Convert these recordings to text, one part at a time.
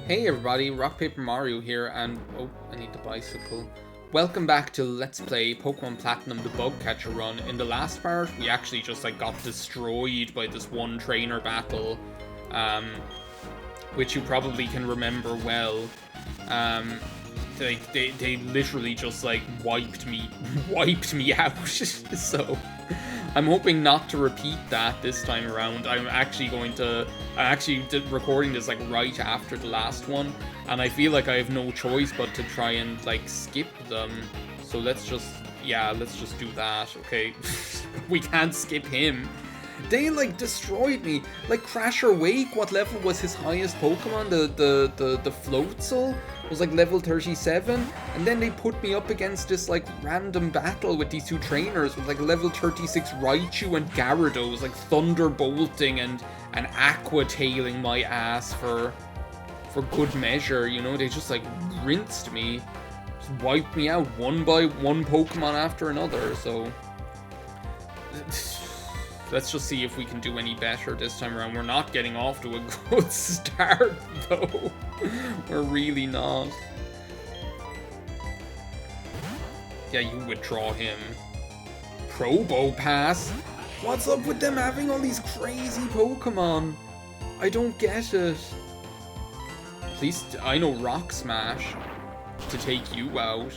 Hey everybody, RockPaperMario here, and oh, I need the bicycle. Welcome back to Let's Play Pokemon Platinum the Bug Catcher run. In the last part, we actually just got destroyed by this one trainer battle, which you probably can remember well. They literally just wiped me out. So I'm hoping not to repeat that this time around. I'm actually recording this right after the last one, and I feel like I have no choice but to try and skip them. So let's just do that. Okay. We can't skip him. They destroyed me. Crasher Wake, what level was his highest Pokemon? The Floatzel was level 37, and then they put me up against this random battle with these two trainers with level 36 Raichu and Gyarados, thunderbolting and aqua tailing my ass for good measure. You know, they just rinsed me, just wiped me out one by one Pokemon after another. So let's just see if we can do any better this time around. We're not getting off to a good start, though. We're really not. Yeah, you withdraw him. Probo Pass? What's up with them having all these crazy Pokemon? I don't get it. At least I know Rock Smash to take you out.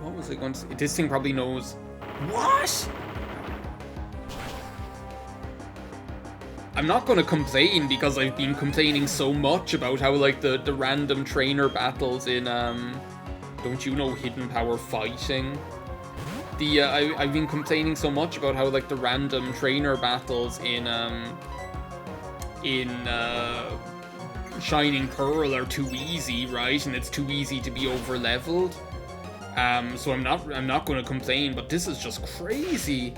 What was I going to say? This thing probably knows. What? I'm not going to complain because I've been complaining so much about how the random trainer battles in don't you know Hidden Power Fighting? I've been complaining so much about how the random trainer battles in Shining Pearl are too easy, right? And it's too easy to be over leveled. So I'm not going to complain, but this is just crazy.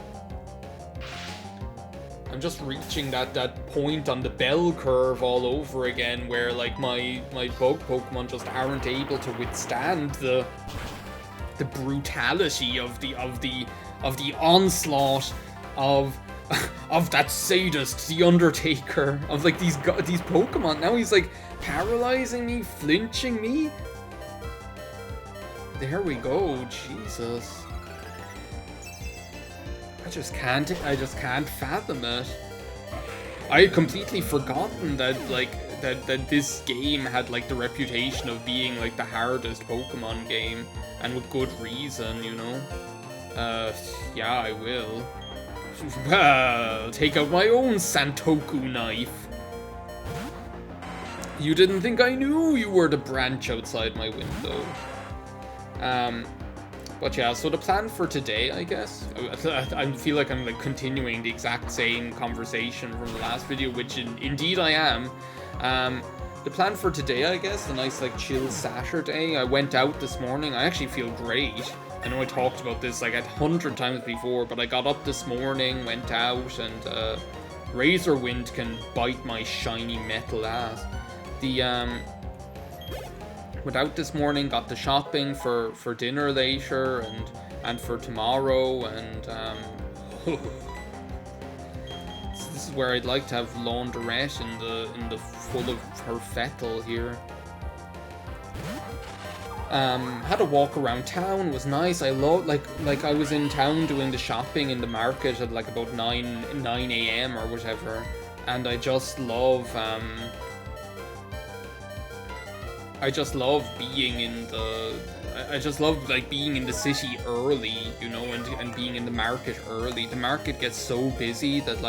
I'm just reaching that point on the bell curve all over again, where my bug Pokemon just aren't able to withstand the brutality of the onslaught of that sadist, the Undertaker, of these Pokemon. Now he's paralyzing me, flinching me. There we go, Jesus. I just can't fathom it. I had completely forgotten that that this game had the reputation of being the hardest Pokemon game, and with good reason, you know. Yeah, I will. Well, take out my own Santoku knife. You didn't think I knew you were the branch outside my window. But yeah, so the plan for today, I guess, I feel like I'm continuing the exact same conversation from the last video, which indeed I am. The plan for today, I guess, a nice chill Saturday. I went out this morning. I actually feel great. I know I talked about this 100 times before, but I got up this morning, went out, and Razor Wind can bite my shiny metal ass. Went out this morning, got the shopping for dinner later and for tomorrow, and this is where I'd like to have Laundrette in the full of her fettle here. Had a walk around town. It was nice. I love I was in town doing the shopping in the market at about 9 a.m. or whatever, and I just love being in being in the city early, you know, and being in the market early. The market gets so busy that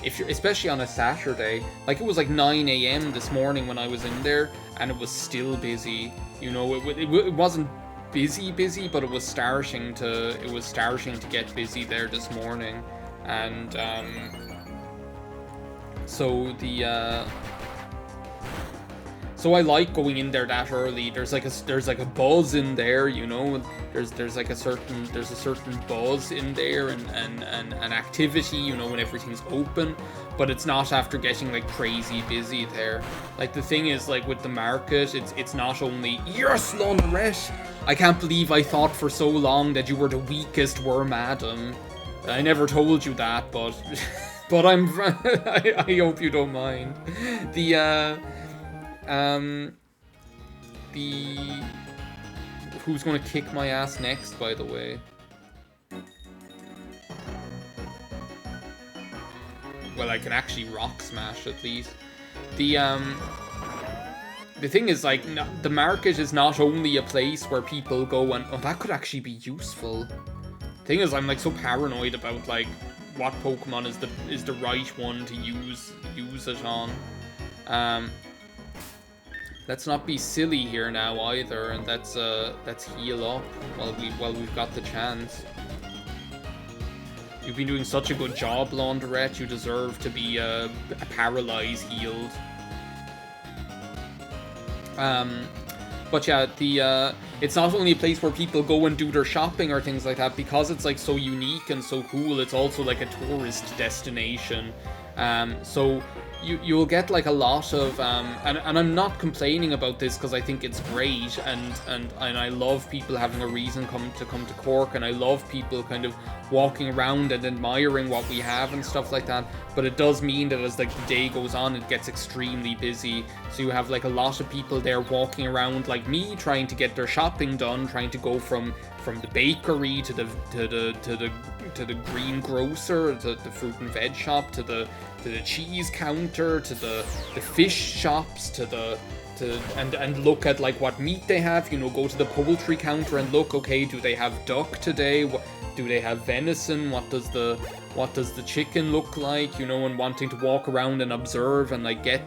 if you're, especially on a Saturday, it was 9 a.m. this morning when I was in there, and it was still busy. You know, it wasn't busy, but it was starting to get busy there this morning, and So I like going in there that early. There's a buzz in there, you know. There's a certain buzz in there and an activity, you know, when everything's open. But it's not after getting crazy busy there. The thing is with the market, it's not only yes, Laundrette. I can't believe I thought for so long that you were the weakest worm, Adam. I never told you that, but But I hope you don't mind. The who's gonna kick my ass next, by the way? Well, I can actually rock smash at least. The thing is, like, the market is not only a place where people go and... Oh, that could actually be useful. The thing is, I'm, like, so paranoid about, like, what Pokemon is the right one to use it on. Let's not be silly here now either, and let's heal up while we've got the chance. You've been doing such a good job, Laundrette. You deserve to be paralyzed healed. But yeah, it's not only a place where people go and do their shopping or things like that, because it's like so unique and so cool. It's also like a tourist destination. So you'll get like a lot of and I'm not complaining about this because I think it's great, and I love people having a reason to come to Cork, and I love people kind of walking around and admiring what we have and stuff like that. But it does mean that as like the day goes on, it gets extremely busy. So you have like a lot of people there walking around like me, trying to get their shopping done, trying to go from the bakery to the greengrocer, to the fruit and veg shop, to the cheese counter, to the fish shops, and look at like what meat they have. You know, go to the poultry counter and look. Okay, do they have duck today? Do they have venison? What does the chicken look like? You know, and wanting to walk around and observe and like get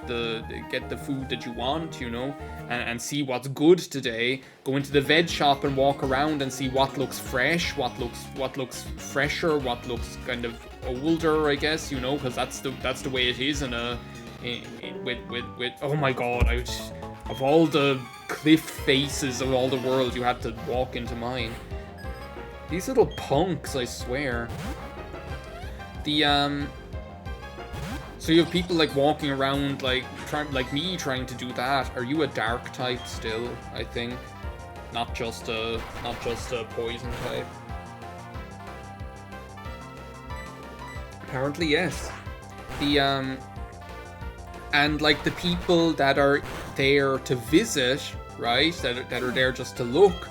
the food that you want, you know, and see what's good today. Go into the veg shop and walk around and see what looks fresh, what looks fresher, what looks kind of older, I guess, you know, because that's the way it is with oh my god, of all the cliff faces of all the world, you had to walk into mine. These little punks, I swear. So you have people like walking around like me trying to do that. Are you a dark type still? I think, not just a poison type. Apparently yes. And like the people that are there to visit, right? That are there just to look.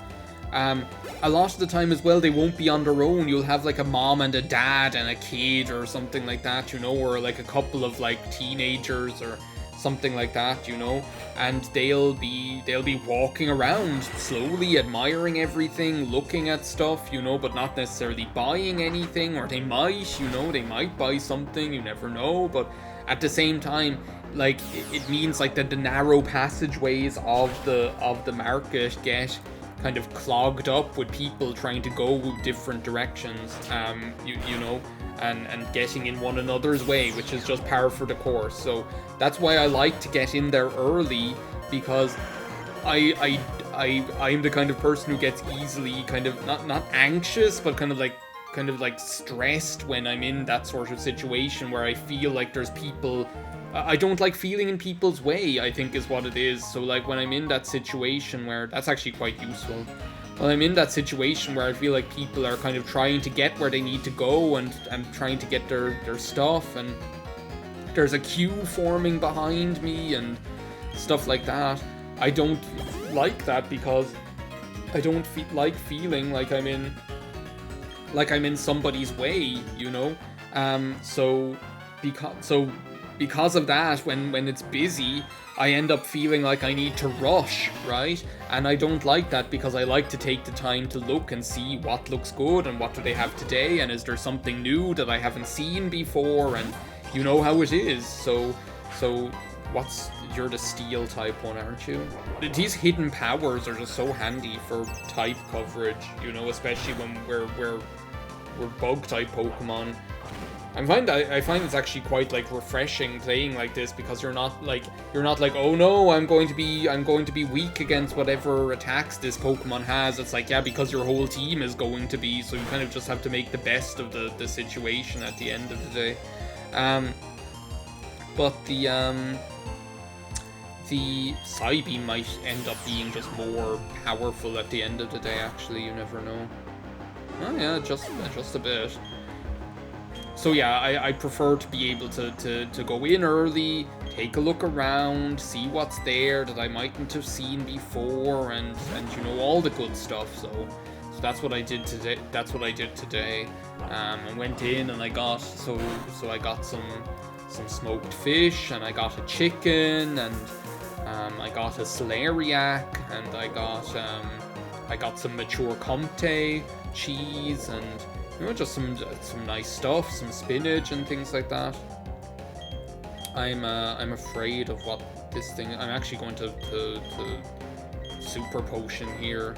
A lot of the time as well, they won't be on their own. You'll have like a mom and a dad and a kid or something like that, you know, or like a couple of like teenagers or something like that, you know, and they'll be walking around slowly, admiring everything, looking at stuff, you know, but not necessarily buying anything. Or they might, you know, they might buy something, you never know. But at the same time, like it means like that the narrow passageways of the market get kind of clogged up with people trying to go different directions, you know, and getting in one another's way, which is just par for the course. So that's why I like to get in there early, because I'm the kind of person who gets easily kind of not anxious, but kind of like stressed when I'm in that sort of situation where I feel like there's people. I don't like feeling in people's way, I think is what it is. So like when I'm in that situation where, that's actually quite useful. When I'm in that situation where I feel like people are kind of trying to get where they need to go and trying to get their stuff, and there's a queue forming behind me and stuff like that, I don't like that, because I don't like feeling like I'm in somebody's way, you know? Because of that, when it's busy, I end up feeling like I need to rush, right? And I don't like that, because I like to take the time to look and see what looks good and what do they have today, and is there something new that I haven't seen before, and you know how it is. So you're the steel type one, aren't you? These hidden powers are just so handy for type coverage, you know, especially when we're bug type Pokemon. I find it's actually quite like refreshing playing like this, because you're not like, oh no, I'm going to be weak against whatever attacks this Pokemon has. It's like, yeah, because your whole team is going to be, so you kind of just have to make the best of the situation at the end of the day. But the Psybeam might end up being just more powerful at the end of the day, actually, you never know. Oh yeah, just a bit. So yeah, I prefer to be able to go in early, take a look around, see what's there that I mightn't have seen before, and you know, all the good stuff. So that's what I did today. That's what I did today. I went in and I got I got some smoked fish, and I got a chicken, and I got a celeriac, and I got some mature Comté cheese, and you know, just some nice stuff, some spinach and things like that. I'm afraid of what this thing. I'm actually going to super potion here.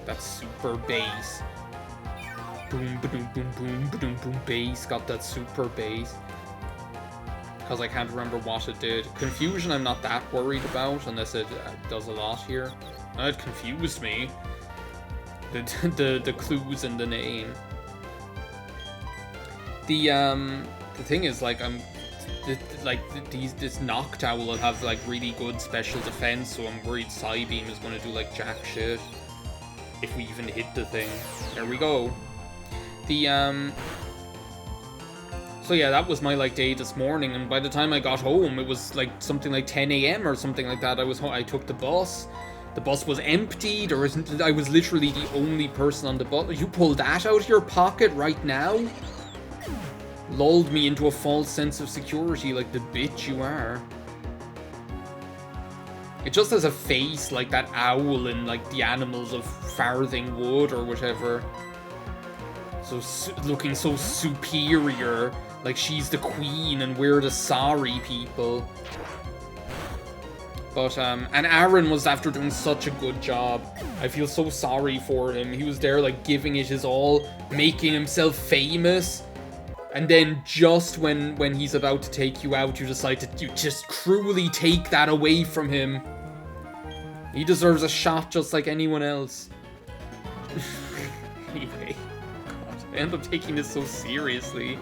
That's super base. Boom, boom, boom, boom, boom, boom, base. Got that super base. Because I can't remember what it did. Confusion I'm not that worried about, unless it does a lot here. It confused me. The clues in the name. The thing is, like, this Noctowl will have like really good special defense, so I'm worried Psybeam is going to do like jack shit if we even hit the thing. There we go. So yeah, that was my like day this morning, and by the time I got home, it was like something like 10 a.m. or something like that. I took the bus. The bus was empty. I was literally the only person on the bus. You pulled that out of your pocket right now? Lulled me into a false sense of security like the bitch you are. It just has a face like that owl in like the Animals of Farthing Wood or whatever. So looking so superior, like she's the queen and we're the sorry people. But, and Aaron was after doing such a good job. I feel so sorry for him. He was there, like, giving it his all, making himself famous. And then just when he's about to take you out, you decide to just cruelly take that away from him. He deserves a shot just like anyone else. Anyway, God, I end up taking this so seriously.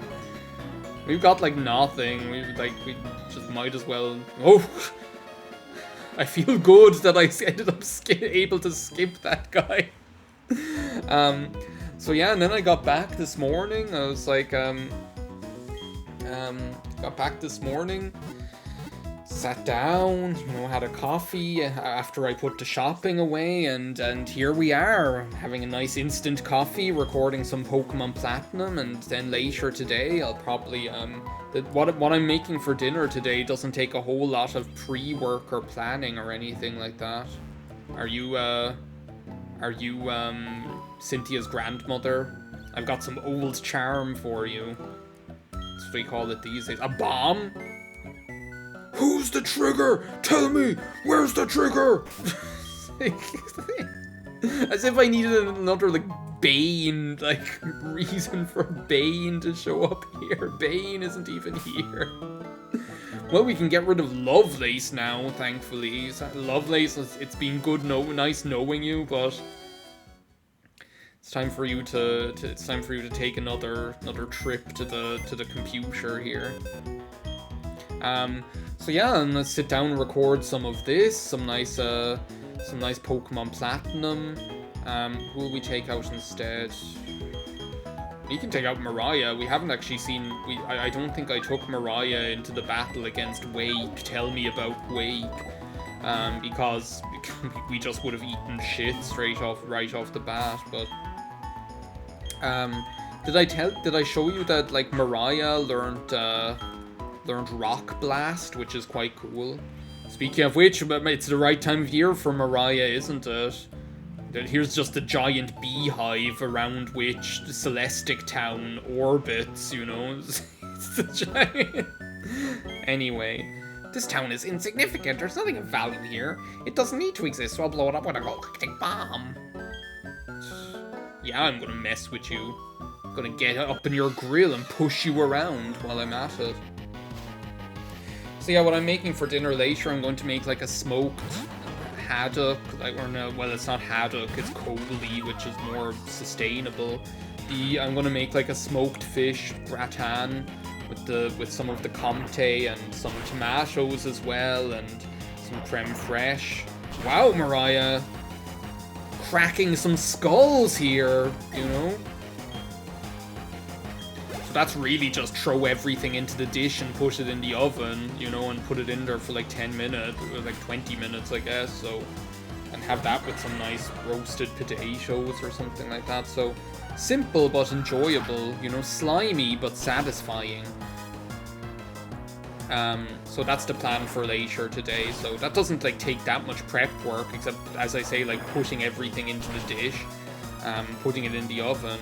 We've got, like, nothing. We just might as well... Oh! I feel good that I ended up able to skip that guy. So yeah, and then I got back this morning. I was like, got back this morning, sat down, you know, had a coffee after I put the shopping away, and here we are, having a nice instant coffee, recording some Pokemon Platinum, and then later today I'll probably, what I'm making for dinner today doesn't take a whole lot of pre-work or planning or anything like that. Are you Cynthia's grandmother? I've got some old charm for you. That's what we call it these days. A bomb? Who's the trigger? Tell me! Where's the trigger? As if I needed another, like, Bane, like, reason for Bane to show up here. Bane isn't even here. Well, we can get rid of Lovelace now, thankfully. Lovelace, it's been good, nice knowing you, but it's time for you to take another trip to the computer here. So yeah, and let's sit down and record some of this, some nice Pokemon Platinum. Who will we take out instead? We can take out Mariah. We haven't actually seen... I don't think I took Mariah into the battle against Wake. Tell me about Wake. Because we just would have eaten shit right off the bat, but... Did I show you that, like, Mariah learned Rock Blast, which is quite cool. Speaking of which, it's the right time of year for Mariah, isn't it? Here's just a giant beehive around which Celestic Town orbits, you know? It's the giant... Anyway, this town is insignificant. There's nothing of value here. It doesn't need to exist, so I'll blow it up with a galactic bomb. Yeah, I'm gonna mess with you. I'm gonna get up in your grill and push you around while I'm at it. So yeah, what I'm making for dinner later, I'm going to make like a smoked haddock, or no, well, it's not haddock, it's Coley, which is more sustainable. I'm going to make like a smoked fish gratin with some of the Comté and some tomatoes as well, and some creme fraiche. Wow, Mariah, cracking some skulls here, you know? that's really just throw everything into the dish and put it in the oven, you know, and put it in there for like 10 minutes, or like 20 minutes, I guess, so, and have that with some nice roasted potatoes or something like that. So, simple but enjoyable, you know, slimy but satisfying. So that's the plan for later today. So that doesn't like take that much prep work, except, as I say, like putting everything into the dish, putting it in the oven.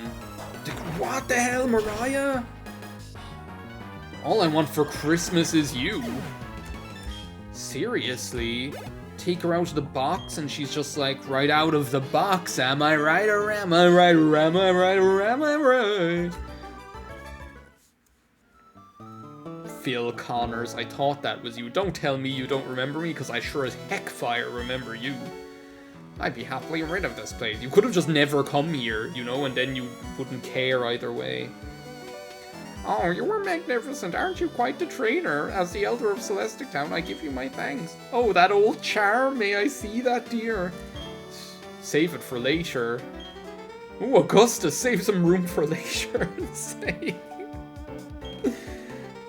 What the hell, Mariah? All I want for Christmas is you. Seriously? Take her out of the box and she's just like, right out of the box, am I right or am I right or am I right or am I right? Phil Connors, I thought that was you. Don't tell me you don't remember me, because I sure as heck fire remember you. I'd be happily rid of this place. You could have just never come here, you know, and then you wouldn't care either way. Oh, you were magnificent. Aren't you quite the trainer? As the Elder of Celestic Town, I give you my thanks. Oh, that old charm. May I see that, dear? Save it for later. Ooh, Augustus, save some room for later.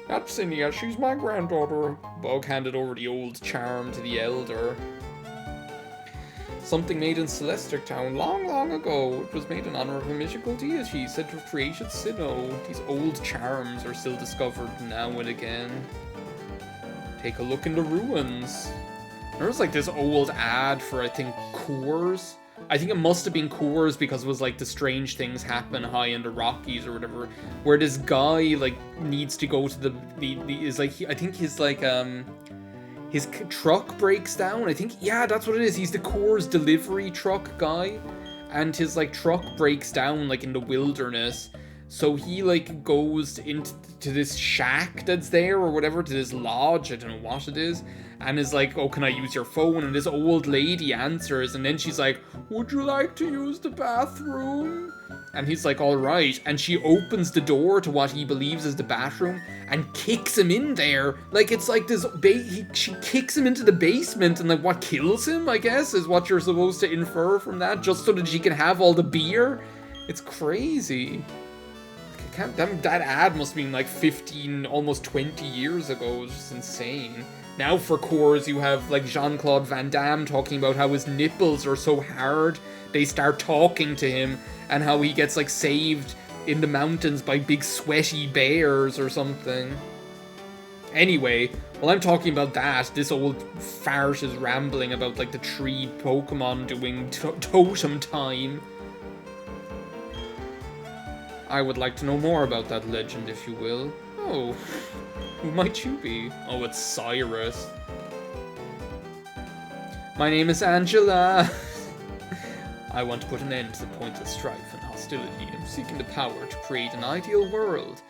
That's Cinia, she's my granddaughter. Bug handed over the old charm to the Elder. Something made in Celestic Town long, long ago. It was made in honor of a mythical deity said to have created Sinnoh. These old charms are still discovered now and again. Take a look in the ruins. There was like this old ad for, I think, Coors. I think it must have been Coors, because it was like the strange things happen high in the Rockies or whatever, where this guy like needs to go to the is like, I think he's like his truck breaks down. I think, yeah, that's what it is. He's the Coors delivery truck guy, and his like truck breaks down like in the wilderness. So he like goes into this shack that's there or whatever, to this lodge, I don't know what it is, and is like, oh, can I use your phone? And this old lady answers, and then she's like, would you like to use the bathroom? And he's like, all right. And she opens the door to what he believes is the bathroom and kicks him in there. Like, it's like this, she kicks him into the basement, and like what kills him, I guess, is what you're supposed to infer from that, just so that she can have all the beer. It's crazy. That ad must have been like 15, almost 20 years ago. It's just insane. Now for Coors, you have like Jean-Claude Van Damme talking about how his nipples are so hard, they start talking to him, and how he gets like saved in the mountains by big sweaty bears or something. Anyway, while I'm talking about that, this old fart is rambling about like the 3 Pokemon doing totem time. I would like to know more about that legend, if you will. Oh, who might you be? Oh, it's Cyrus. My name is Angela. I want to put an end to the pointless strife and hostility. I'm seeking the power to create an ideal world.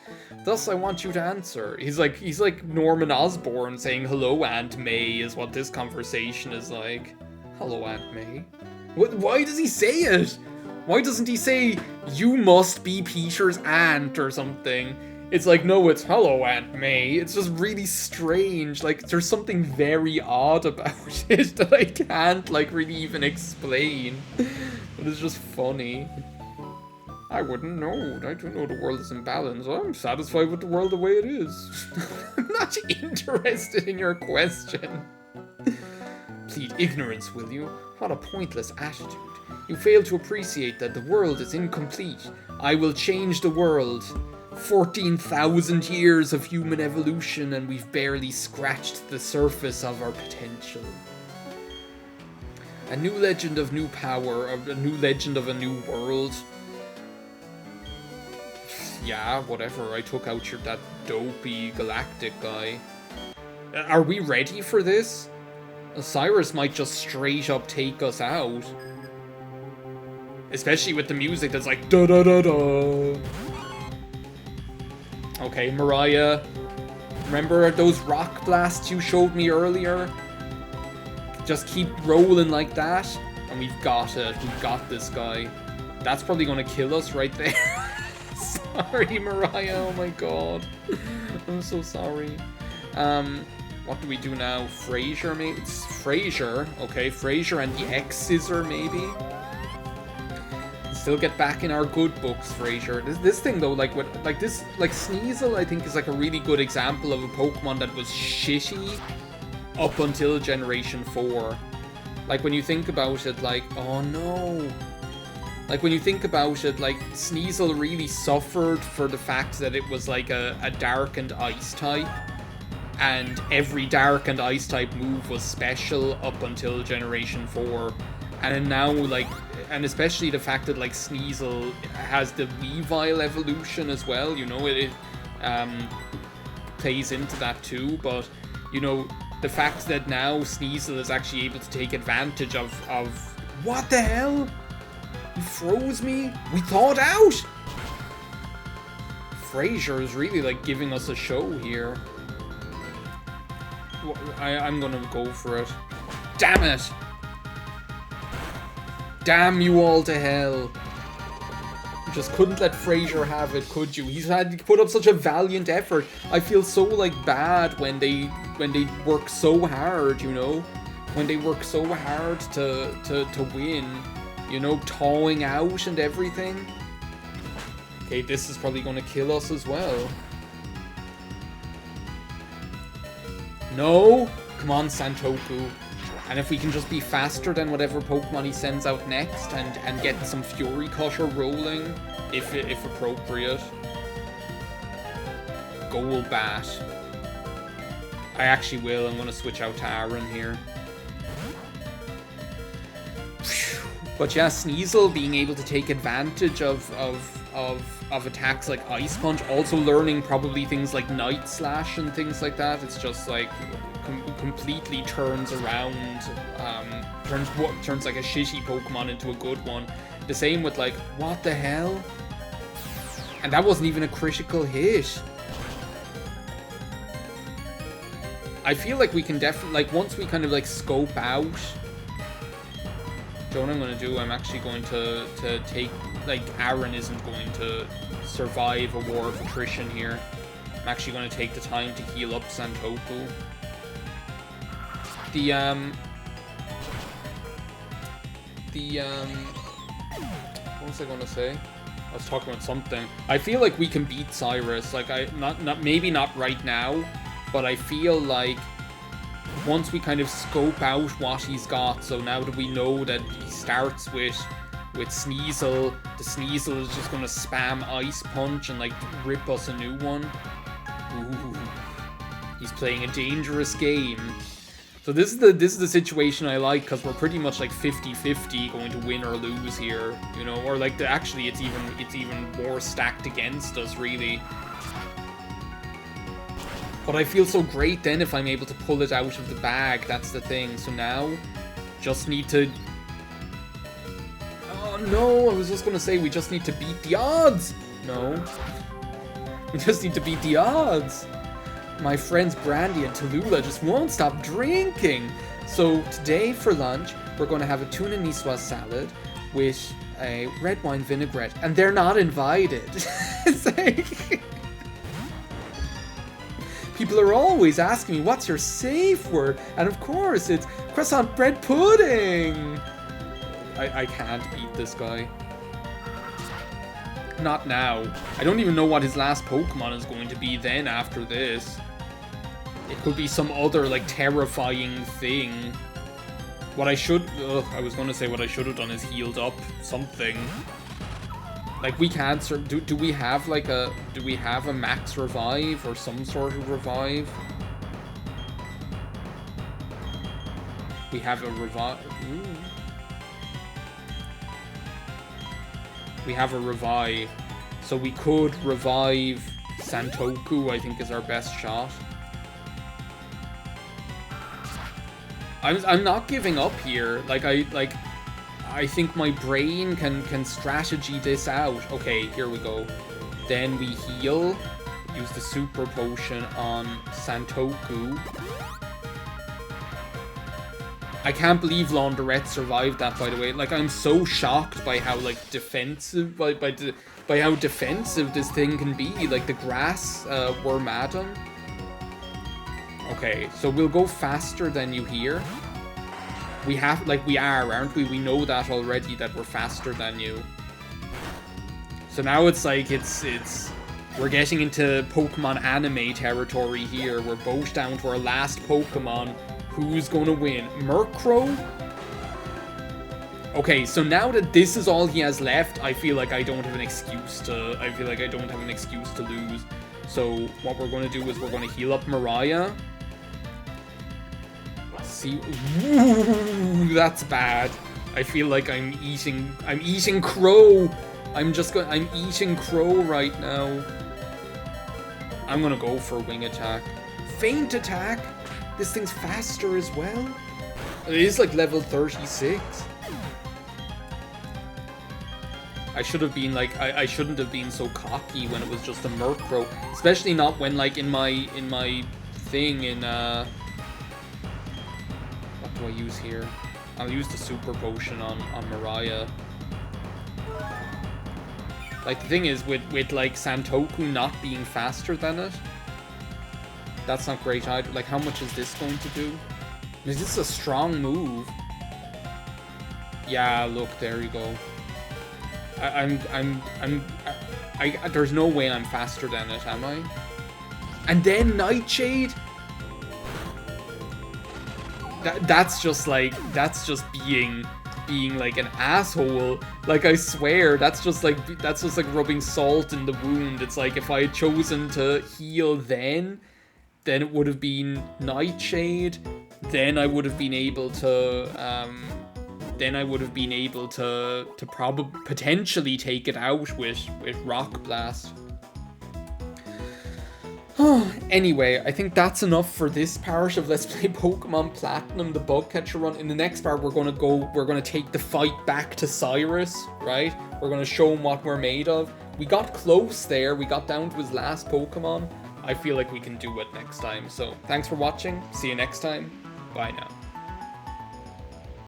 Thus, I want you to answer. He's like Norman Osborn saying, hello, Aunt May, is what this conversation is like. Hello, Aunt May. Why does he say it? Why doesn't he say, you must be Peter's aunt or something? It's like, no, it's hello, Aunt May. It's just really strange. Like, there's something very odd about it that I can't, like, really even explain. But it's just funny. I wouldn't know. I don't know the world is in balance. I'm satisfied with the world the way it is. I'm not interested in your question. Plead ignorance, will you? What a pointless attitude. You fail to appreciate that the world is incomplete. I will change the world. 14,000 years of human evolution, and we've barely scratched the surface of our potential. A new legend of new power, a new legend of a new world. Yeah, whatever. I took out that dopey galactic guy. Are we ready for this? Cyrus might just straight up take us out. Especially with the music that's like da da da da. Okay, Mariah. Remember those rock blasts you showed me earlier? Just keep rolling like that, and we've got it. We've got this guy. That's probably gonna kill us right there. Sorry, Mariah. Oh my god. I'm so sorry. What do we do now? Fraser, maybe? It's Fraser. Okay, Fraser and the X-Scissor, maybe? still get back in our good books, Fraser. This thing though, like Sneasel, I think is like a really good example of a Pokemon that was shitty up until Generation 4. Like when you think about it, like, oh no. Like when you think about it, like Sneasel really suffered for the fact that it was like a dark and ice type. And every dark and ice type move was special up until Generation 4. And then now, like, and especially the fact that, like, Sneasel has the Weavile evolution as well, you know, it plays into that too. But, you know, the fact that now Sneasel is actually able to take advantage of what the hell? You froze me? We thawed out! Fraser is really, like, giving us a show here. I'm gonna go for it. Damn it! Damn you all to hell. You just couldn't let Fraser have it, could you? He's had to put up such a valiant effort. I feel so, like, bad when they work so hard, you know? When they work so hard to win. You know, thawing out and everything. Okay, this is probably gonna kill us as well. No! Come on, Santoku. And if we can just be faster than whatever Pokemon he sends out next and get some Fury Cutter rolling, if appropriate. Golbat. I actually will. I'm going to switch out to Aaron here. But yeah, Sneasel being able to take advantage of attacks like Ice Punch, also learning probably things like Night Slash and things like that. It's just like completely turns around, turns like a shitty Pokemon into a good one. The same with like, what the hell? And that wasn't even a critical hit. I feel like we can definitely, like, once we kind of like scope out. So what I'm going to do, I'm actually going to take, like, Aaron isn't going to survive a war of attrition here. I'm actually going to take the time to heal up Santoku. What was I going to say? I was talking about something. I feel like we can beat Cyrus. Like, maybe not right now, but I feel like once we kind of scope out what he's got, so now that we know that he starts with Sneasel, the Sneasel is just gonna spam Ice Punch and like rip us a new one. Ooh, he's playing a dangerous game. So this is the situation I like, because we're pretty much like 50-50 going to win or lose here, you know, or like actually it's even more stacked against us really. But I feel so great then if I'm able to pull it out of the bag, that's the thing. So now, just need to... Oh no, I was just gonna say we just need to beat the odds! No. We just need to beat the odds! My friends Brandy and Tallulah just won't stop drinking! So today for lunch, we're gonna have a tuna niçoise salad with a red wine vinaigrette, and they're not invited. It's like... People are always asking me, what's your safe word? And of course, it's croissant bread pudding! I can't beat this guy. Not now. I don't even know what his last Pokemon is going to be then after this. It could be some other, like, terrifying thing. What I should... I was going to say what I should have done is healed up something. Like, we can't... Do we have, like, a... Do we have a max revive or some sort of revive? We have a revive... Ooh. We have a revive. So we could revive Santoku, I think, is our best shot. I'm not giving up here. I think my brain can strategy this out. Okay, here we go. Then we heal. Use the super potion on Santoku. I can't believe Laundrette survived that, by the way. Like, I'm so shocked by how, like, defensive, by how defensive this thing can be. Like, the grass Wormadam. Okay, so we'll go faster than you here. We have, like, we are, aren't we? We know that already, that we're faster than you. So now it's like, we're getting into Pokemon anime territory here. We're both down to our last Pokemon. Who's gonna win? Murkrow? Okay, so now that this is all he has left, I feel like I don't have an excuse to, lose. So what we're gonna do is we're gonna heal up Mariah. See, ooh, that's bad. I feel like I'm eating crow. I'm eating crow right now. I'm gonna go for wing attack. Feint attack? This thing's faster as well? It is like level 36. I should have been like, I shouldn't have been so cocky when it was just a Murkrow. Especially not when like in my thing in, what do I use here? I'll use the Super Potion on Mariah. Like, the thing is, with like, Santoku not being faster than it, that's not great either. Like, how much is this going to do? This is a strong move. Yeah, look, there you go. There's no way I'm faster than it, am I? And then Nightshade? That's just being like an asshole. Like, I swear, that's just like rubbing salt in the wound. It's like, if I had chosen to heal then it would have been Nightshade. Then I would have been able to probably potentially take it out with Rock Blast. Anyway, I think that's enough for this part of Let's Play Pokemon Platinum, the bug catcher run. In the next part, we're gonna take the fight back to Cyrus, right? We're gonna show him what we're made of. We got close there. We got down to his last Pokemon. I feel like we can do it next time. So, thanks for watching. See you next time. Bye now.